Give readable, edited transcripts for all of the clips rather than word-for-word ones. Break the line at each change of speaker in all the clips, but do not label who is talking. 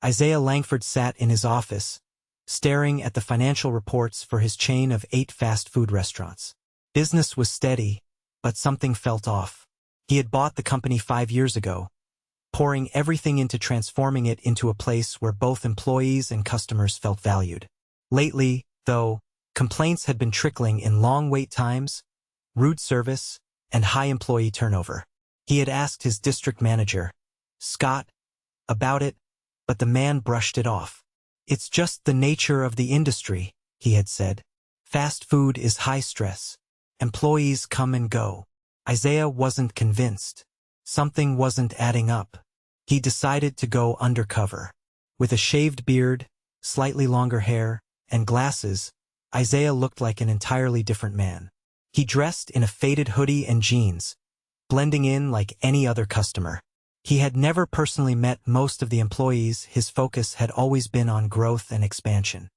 Isaiah Langford sat in his office, staring at the financial reports for his chain of 8 fast food restaurants. Business was steady, but something felt off. He had bought the company 5 years ago, pouring everything into transforming it into a place where both employees and customers felt valued. Lately, though, complaints had been trickling in long wait times, rude service, and high employee turnover. He had asked his district manager, Scott, about it, but the man brushed it off. "It's just the nature of the industry," he had said. "Fast food is high stress. Employees come and go." Isaiah wasn't convinced. Something wasn't adding up. He decided to go undercover. With a shaved beard, slightly longer hair, and glasses, Isaiah looked like an entirely different man. He dressed in a faded hoodie and jeans, blending in like any other customer. He had never personally met most of the employees. His focus had always been on growth and expansion.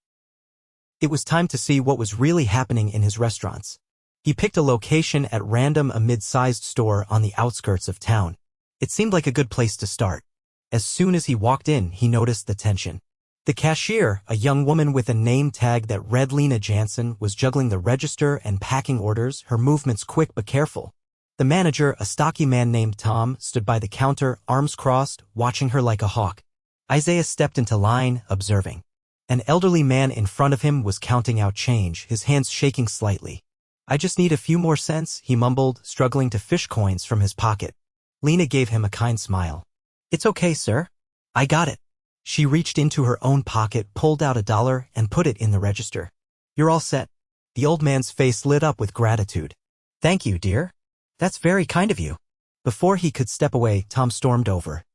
It was time to see what was really happening in his restaurants. He picked a location at random, a mid-sized store on the outskirts of town. It seemed like a good place to start. As soon as he walked in, he noticed the tension. The cashier, a young woman with a name tag that read Lena Jansen, was juggling the register and packing orders, her movements quick but careful. The manager, a stocky man named Tom, stood by the counter, arms crossed, watching her like a hawk. Isaiah stepped into line, observing. An elderly man in front of him was counting out change, his hands shaking slightly. "I just need a few more cents," he mumbled, struggling to fish coins from his pocket. Lena gave him a kind smile. "It's okay, sir. I got it." She reached into her own pocket, pulled out $1, and put it in the register. "You're all set." The old man's face lit up with gratitude. "Thank you, dear. That's very kind of you." Before he could step away, Tom stormed over.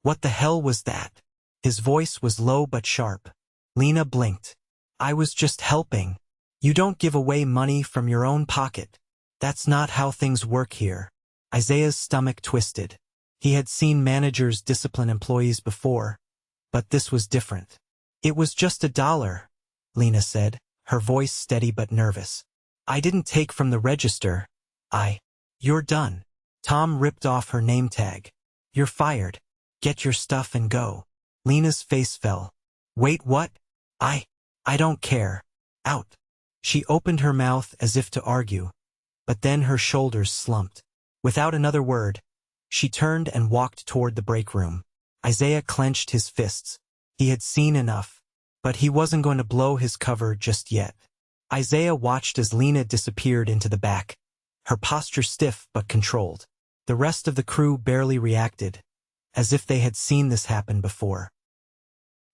"What the hell was that?" His voice was low but sharp. Lena blinked. "I was just helping. You don't give away money from your own pocket. That's not how things work here." Isaiah's stomach twisted. He had seen managers discipline employees before, but this was different. "It was just $1, Lena said, her voice steady but nervous. "I didn't take from the register. You're done." Tom ripped off her name tag. "You're fired. Get your stuff and go." Lena's face fell. "Wait, what? I don't care. Out." She opened her mouth as if to argue, but then her shoulders slumped. Without another word, she turned and walked toward the break room. Isaiah clenched his fists. He had seen enough, but he wasn't going to blow his cover just yet. Isaiah watched as Lena disappeared into the back, her posture stiff but controlled. The rest of the crew barely reacted, as if they had seen this happen before.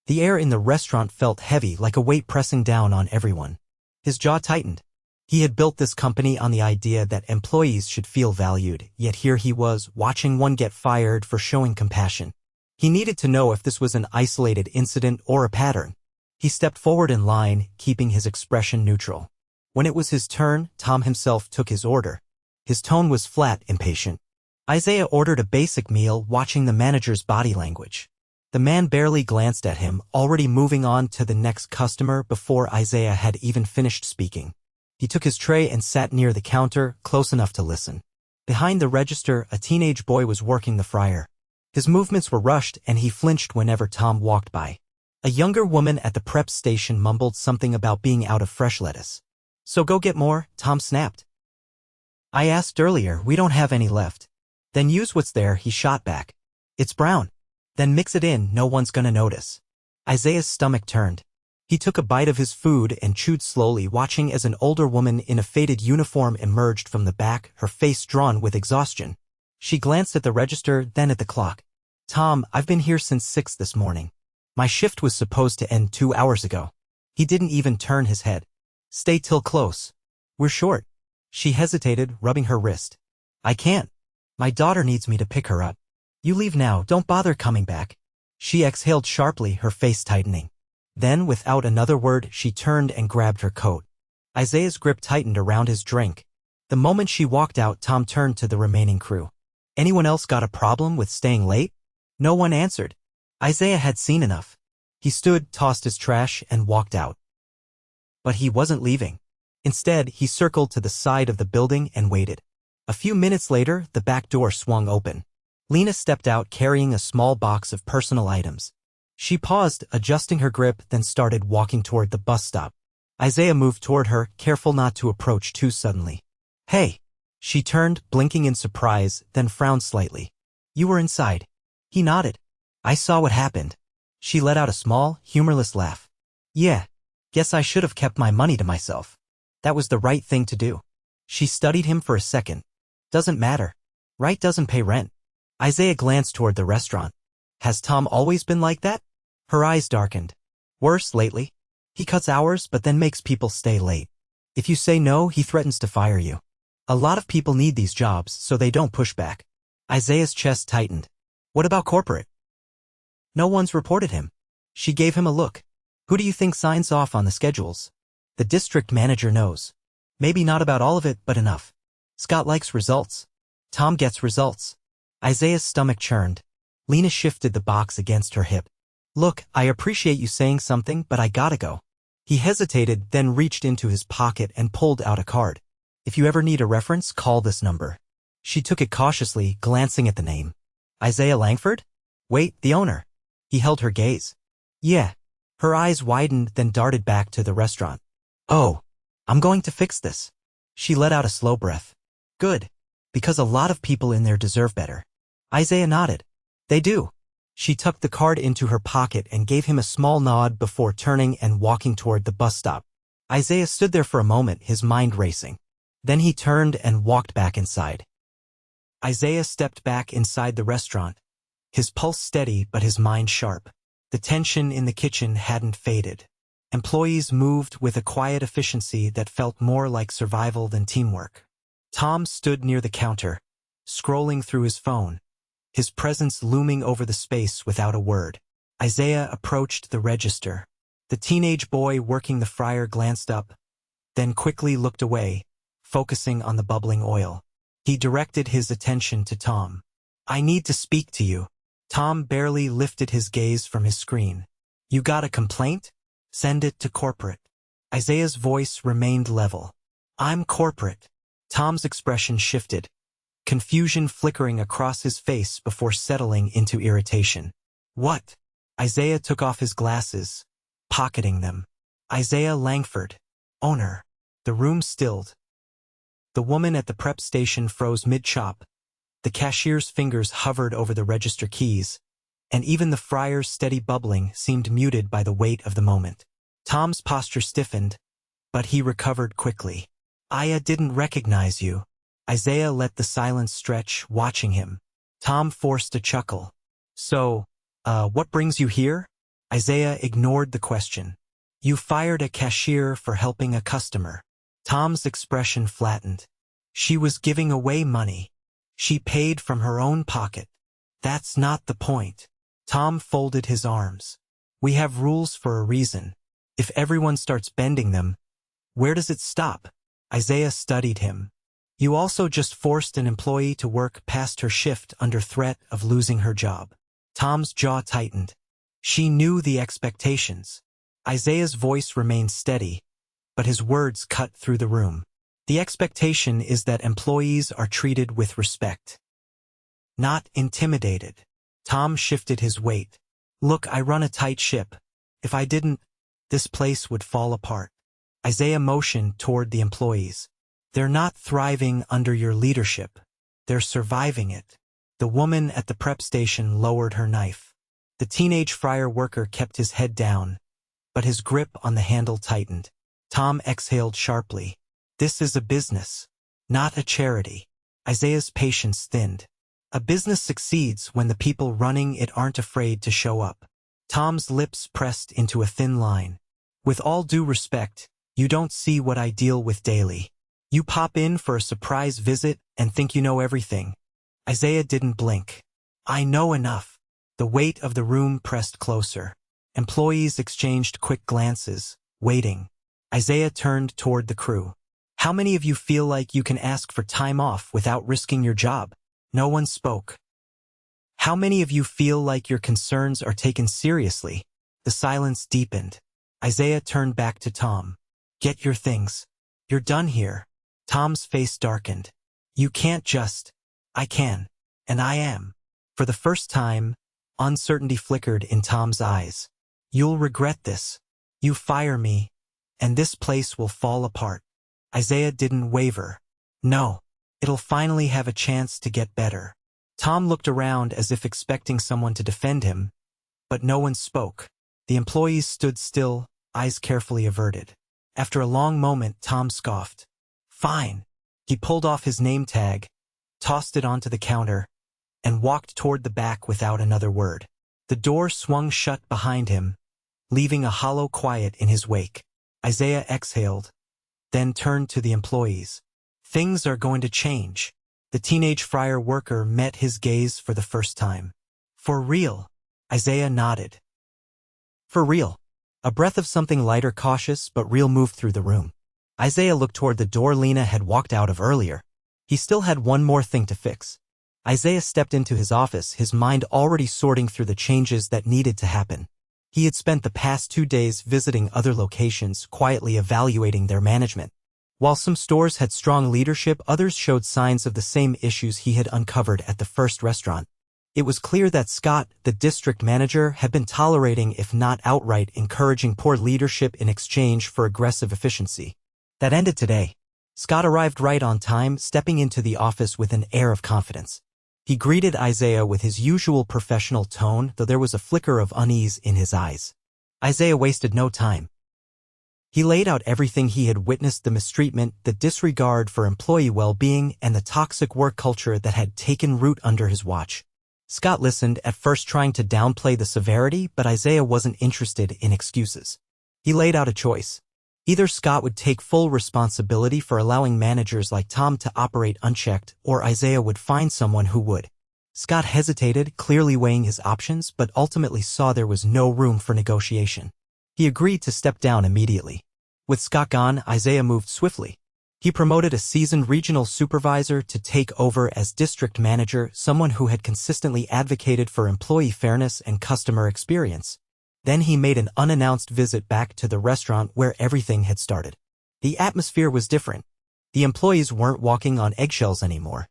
The air in the restaurant felt heavy, like a weight pressing down on everyone. His jaw tightened. He had built this company on the idea that employees should feel valued, yet here he was, watching one get fired for showing compassion. He needed to know if this was an isolated incident or a pattern. He stepped forward in line, keeping his expression neutral. When it was his turn, Tom himself took his order. His tone was flat, impatient. Isaiah ordered a basic meal, watching the manager's body language. The man barely glanced at him, already moving on to the next customer before Isaiah had even finished speaking. He took his tray and sat near the counter, close enough to listen. Behind the register, a teenage boy was working the fryer. His movements were rushed, and he flinched whenever Tom walked by. A younger woman at the prep station mumbled something about being out of fresh lettuce. "So go get more," Tom snapped. "I asked earlier, we don't have any left." "Then use what's there," he shot back. "It's brown." "Then mix it in, no one's gonna notice." Isaiah's stomach turned. He took a bite of his food and chewed slowly, watching as an older woman in a faded uniform emerged from the back, her face drawn with exhaustion. She glanced at the register, then at the clock. "Tom, I've been here since 6 this morning. My shift was supposed to end 2 hours ago." He didn't even turn his head. "Stay till close. We're short." She hesitated, rubbing her wrist. "I can't. My daughter needs me to pick her up. You leave now, don't bother coming back." She exhaled sharply, her face tightening. Then, without another word, she turned and grabbed her coat. Isaiah's grip tightened around his drink. The moment she walked out, Tom turned to the remaining crew. "Anyone else got a problem with staying late?" No one answered. Isaiah had seen enough. He stood, tossed his trash, and walked out. But he wasn't leaving. Instead, he circled to the side of the building and waited. A few minutes later, the back door swung open. Lena stepped out carrying a small box of personal items. She paused, adjusting her grip, then started walking toward the bus stop. Isaiah moved toward her, careful not to approach too suddenly. "Hey." She turned, blinking in surprise, then frowned slightly. "You were inside." He nodded. "I saw what happened." She let out a small, humorless laugh. "Yeah. Guess I should have kept my money to myself. That was the right thing to do." She studied him for a second. "Doesn't matter. Right doesn't pay rent." Isaiah glanced toward the restaurant. "Has Tom always been like that?" Her eyes darkened. "Worse lately. He cuts hours but then makes people stay late. If you say no, he threatens to fire you. A lot of people need these jobs, so they don't push back." Isaiah's chest tightened. "What about corporate?" "No one's reported him." She gave him a look. "Who do you think signs off on the schedules?" "The district manager knows. Maybe not about all of it, but enough. Scott likes results. Tom gets results." Isaiah's stomach churned. Lena shifted the box against her hip. "Look, I appreciate you saying something, but I gotta go." He hesitated, then reached into his pocket and pulled out a card. "If you ever need a reference, call this number." She took it cautiously, glancing at the name. "Isaiah Langford? Wait, the owner." He held her gaze. "Yeah." Her eyes widened, then darted back to the restaurant. "Oh, I'm going to fix this." She let out a slow breath. "Good. Because a lot of people in there deserve better." Isaiah nodded. "They do." She tucked the card into her pocket and gave him a small nod before turning and walking toward the bus stop. Isaiah stood there for a moment, his mind racing. Then he turned and walked back inside. Isaiah stepped back inside the restaurant, his pulse steady but his mind sharp. The tension in the kitchen hadn't faded. Employees moved with a quiet efficiency that felt more like survival than teamwork. Tom stood near the counter, scrolling through his phone, his presence looming over the space without a word. Isaiah approached the register. The teenage boy working the fryer glanced up, then quickly looked away, focusing on the bubbling oil. He directed his attention to Tom. "I need to speak to you." Tom barely lifted his gaze from his screen. "You got a complaint? Send it to corporate." Isaiah's voice remained level. "I'm corporate." Tom's expression shifted, confusion flickering across his face before settling into irritation. "What?" Isaiah took off his glasses, pocketing them. "Isaiah Langford, owner." The room stilled. The woman at the prep station froze mid-chop. The cashier's fingers hovered over the register keys, and even the fryer's steady bubbling seemed muted by the weight of the moment. Tom's posture stiffened, but he recovered quickly. "I didn't recognize you." Isaiah let the silence stretch, watching him. Tom forced a chuckle. "So, what brings you here?" Isaiah ignored the question. "You fired a cashier for helping a customer." Tom's expression flattened. "She was giving away money. She paid from her own pocket." "That's not the point." Tom folded his arms. "We have rules for a reason. If everyone starts bending them, where does it stop?" Isaiah studied him. "You also just forced an employee to work past her shift under threat of losing her job." Tom's jaw tightened. "She knew the expectations." Isaiah's voice remained steady, but his words cut through the room. "The expectation is that employees are treated with respect, not intimidated." Tom shifted his weight. "Look, I run a tight ship. If I didn't, this place would fall apart." Isaiah motioned toward the employees. "They're not thriving under your leadership. They're surviving it." The woman at the prep station lowered her knife. The teenage fryer worker kept his head down, but his grip on the handle tightened. Tom exhaled sharply. "This is a business, not a charity." Isaiah's patience thinned. A business succeeds when the people running it aren't afraid to show up. Tom's lips pressed into a thin line. "With all due respect, you don't see what I deal with daily. You pop in for a surprise visit and think you know everything." Isaiah didn't blink. "I know enough." The weight of the room pressed closer. Employees exchanged quick glances, waiting. Isaiah turned toward the crew. "How many of you feel like you can ask for time off without risking your job?" No one spoke. "How many of you feel like your concerns are taken seriously?" The silence deepened. Isaiah turned back to Tom. "Get your things. You're done here." Tom's face darkened. "You can't just." "I can. And I am." For the first time, Uncertainty flickered in Tom's eyes. "You'll regret this. You fire me, and this place will fall apart." Isaiah didn't waver. "No. It'll finally have a chance to get better." Tom looked around as if expecting someone to defend him, but no one spoke. The employees stood still, eyes carefully averted. After a long moment, Tom scoffed. "Fine." He pulled off his name tag, tossed it onto the counter, and walked toward the back without another word. The door swung shut behind him, leaving a hollow quiet in his wake. Isaiah exhaled, then turned to the employees. "Things are going to change." The teenage fryer worker met his gaze for the first time. "For real?" Isaiah nodded. "For real." A breath of something lighter, cautious but real moved through the room. Isaiah looked toward the door Lena had walked out of earlier. He still had one more thing to fix. Isaiah stepped into his office, his mind already sorting through the changes that needed to happen. He had spent the past 2 days visiting other locations, quietly evaluating their management. While some stores had strong leadership, others showed signs of the same issues he had uncovered at the first restaurant. It was clear that Scott, the district manager, had been tolerating, if not outright encouraging, poor leadership in exchange for aggressive efficiency. That ended today. Scott arrived right on time, stepping into the office with an air of confidence. He greeted Isaiah with his usual professional tone, though there was a flicker of unease in his eyes. Isaiah wasted no time. He laid out everything he had witnessed: the mistreatment, the disregard for employee well-being, and the toxic work culture that had taken root under his watch. Scott listened, at first trying to downplay the severity, but Isaiah wasn't interested in excuses. He laid out a choice. Either Scott would take full responsibility for allowing managers like Tom to operate unchecked, or Isaiah would find someone who would. Scott hesitated, clearly weighing his options, but ultimately saw there was no room for negotiation. He agreed to step down immediately. With Scott gone, Isaiah moved swiftly. He promoted a seasoned regional supervisor to take over as district manager, someone who had consistently advocated for employee fairness and customer experience. Then he made an unannounced visit back to the restaurant where everything had started. The atmosphere was different. The employees weren't walking on eggshells anymore.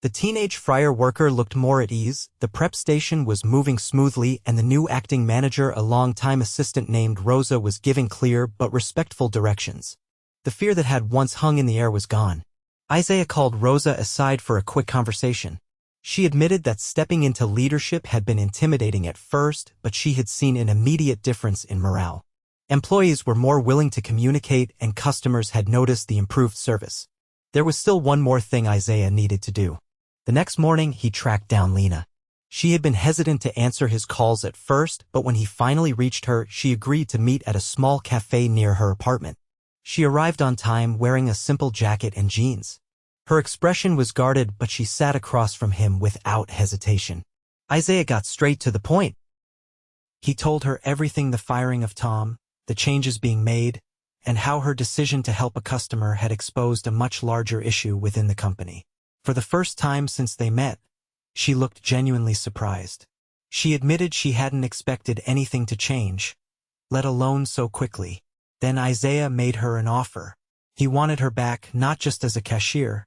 The teenage fryer worker looked more at ease, the prep station was moving smoothly, and the new acting manager, a longtime assistant named Rosa, was giving clear but respectful directions. The fear that had once hung in the air was gone. Isaiah called Rosa aside for a quick conversation. She admitted that stepping into leadership had been intimidating at first, but she had seen an immediate difference in morale. Employees were more willing to communicate, and customers had noticed the improved service. There was still one more thing Isaiah needed to do. The next morning, he tracked down Lena. She had been hesitant to answer his calls at first, but when he finally reached her, she agreed to meet at a small cafe near her apartment. She arrived on time, wearing a simple jacket and jeans. Her expression was guarded, but she sat across from him without hesitation. Isaiah got straight to the point. He told her everything: the firing of Tom, the changes being made, and how her decision to help a customer had exposed a much larger issue within the company. For the first time since they met, she looked genuinely surprised. She admitted she hadn't expected anything to change, let alone so quickly. Then Isaiah made her an offer. He wanted her back, not just as a cashier,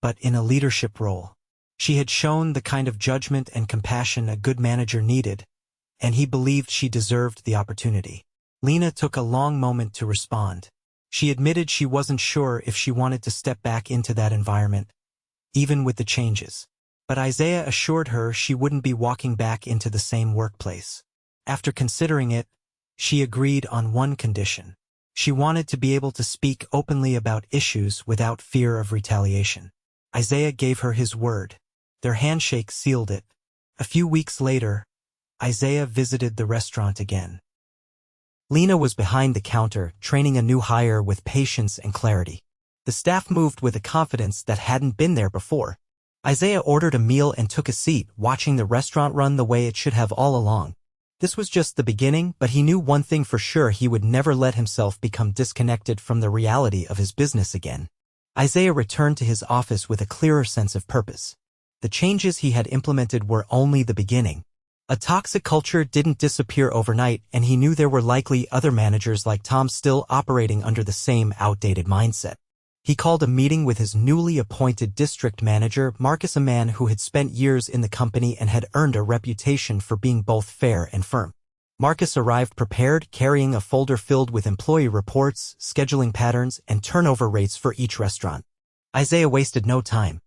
but in a leadership role. She had shown the kind of judgment and compassion a good manager needed, and he believed she deserved the opportunity. Lena took a long moment to respond. She admitted she wasn't sure if she wanted to step back into that environment, even with the changes. But Isaiah assured her she wouldn't be walking back into the same workplace. After considering it, she agreed on one condition. She wanted to be able to speak openly about issues without fear of retaliation. Isaiah gave her his word. Their handshake sealed it. A few weeks later, Isaiah visited the restaurant again. Lena was behind the counter, training a new hire with patience and clarity. The staff moved with a confidence that hadn't been there before. Isaiah ordered a meal and took a seat, watching the restaurant run the way it should have all along. This was just the beginning, but he knew one thing for sure: he would never let himself become disconnected from the reality of his business again. Isaiah returned to his office with a clearer sense of purpose. The changes he had implemented were only the beginning. A toxic culture didn't disappear overnight, and he knew there were likely other managers like Tom still operating under the same outdated mindset. He called a meeting with his newly appointed district manager, Marcus, a man who had spent years in the company and had earned a reputation for being both fair and firm. Marcus arrived prepared, carrying a folder filled with employee reports, scheduling patterns, and turnover rates for each restaurant. Isaiah wasted no time.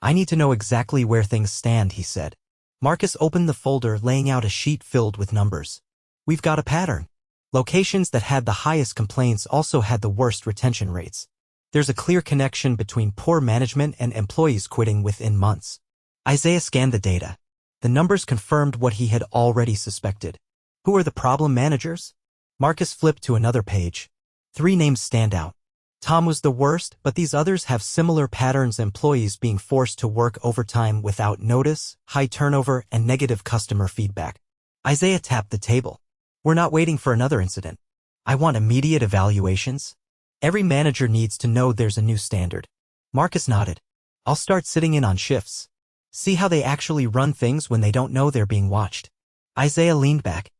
"I need to know exactly where things stand," he said. Marcus opened the folder, laying out a sheet filled with numbers. "We've got a pattern. Locations that had the highest complaints also had the worst retention rates. There's a clear connection between poor management and employees quitting within months." Isaiah scanned the data. The numbers confirmed what he had already suspected. Who are the problem managers? Marcus flipped to another page. 3 names stand out. Tom was the worst, but these others have similar patterns: employees being forced to work overtime without notice, high turnover, and negative customer feedback. Isaiah tapped the table. "We're not waiting for another incident. I want immediate evaluations. Every manager needs to know there's a new standard." Marcus nodded. "I'll start sitting in on shifts. See how they actually run things when they don't know they're being watched." Isaiah leaned back.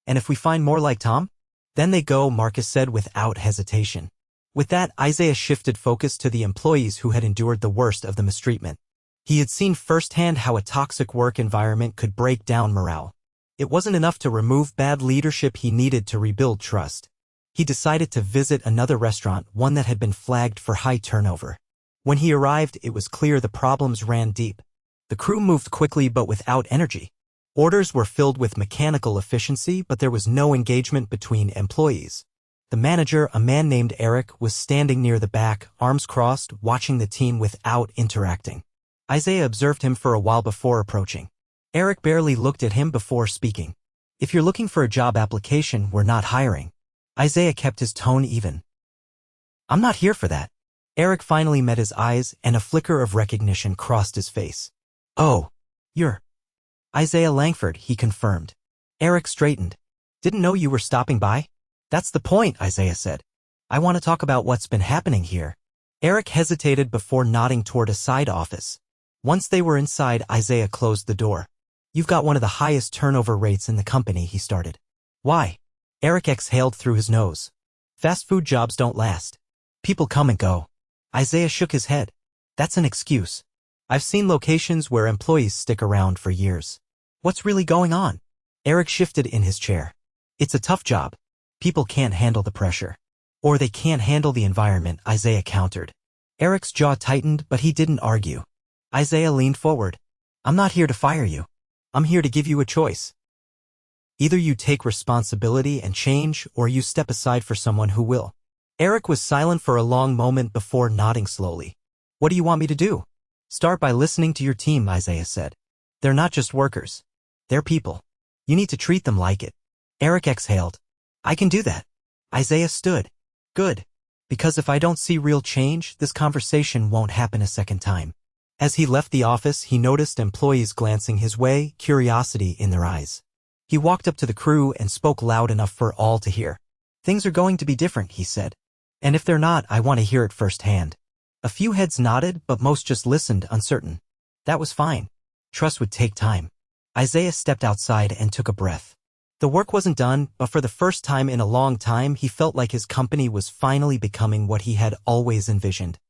"And if we find more like Tom? Then they go," Marcus said without hesitation. With that, Isaiah shifted focus to the employees who had endured the worst of the mistreatment. He had seen firsthand how a toxic work environment could break down morale. It wasn't enough to remove bad leadership, he needed to rebuild trust. He decided to visit another restaurant, one that had been flagged for high turnover. When he arrived, it was clear the problems ran deep. The crew moved quickly but without energy. Orders were filled with mechanical efficiency, but there was no engagement between employees. The manager, a man named Eric, was standing near the back, arms crossed, watching the team without interacting. Isaiah observed him for a while before approaching. Eric barely looked at him before speaking. "If you're looking for a job application, we're not hiring." Isaiah kept his tone even. "I'm not here for that." Eric finally met his eyes, and a flicker of recognition crossed his face. "Oh, you're Isaiah Langford," he confirmed. Eric straightened. "Didn't know you were stopping by?" "That's the point," Isaiah said. "I want to talk about what's been happening here." Eric hesitated before nodding toward a side office. Once they were inside, Isaiah closed the door. "You've got one of the highest turnover rates in the company," he started. "Why?" Eric exhaled through his nose. "Fast food jobs don't last. People come and go." Isaiah shook his head. "That's an excuse. I've seen locations where employees stick around for years." "What's really going on?" Eric shifted in his chair. "It's a tough job. People can't handle the pressure. Or they can't handle the environment," Isaiah countered. Eric's jaw tightened, but he didn't argue. Isaiah leaned forward. "I'm not here to fire you. I'm here to give you a choice. Either you take responsibility and change, or you step aside for someone who will." Eric was silent for a long moment before nodding slowly. "What do you want me to do?" "Start by listening to your team," Isaiah said. "They're not just workers. They're people. You need to treat them like it." Eric exhaled. "I can do that." Isaiah stood. "Good. Because if I don't see real change, this conversation won't happen a second time." As he left the office, he noticed employees glancing his way, curiosity in their eyes. He walked up to the crew and spoke loud enough for all to hear. "Things are going to be different," he said. "And if they're not, I want to hear it firsthand." A few heads nodded, but most just listened, uncertain. That was fine. Trust would take time. Isaiah stepped outside and took a breath. The work wasn't done, but for the first time in a long time, he felt like his company was finally becoming what he had always envisioned.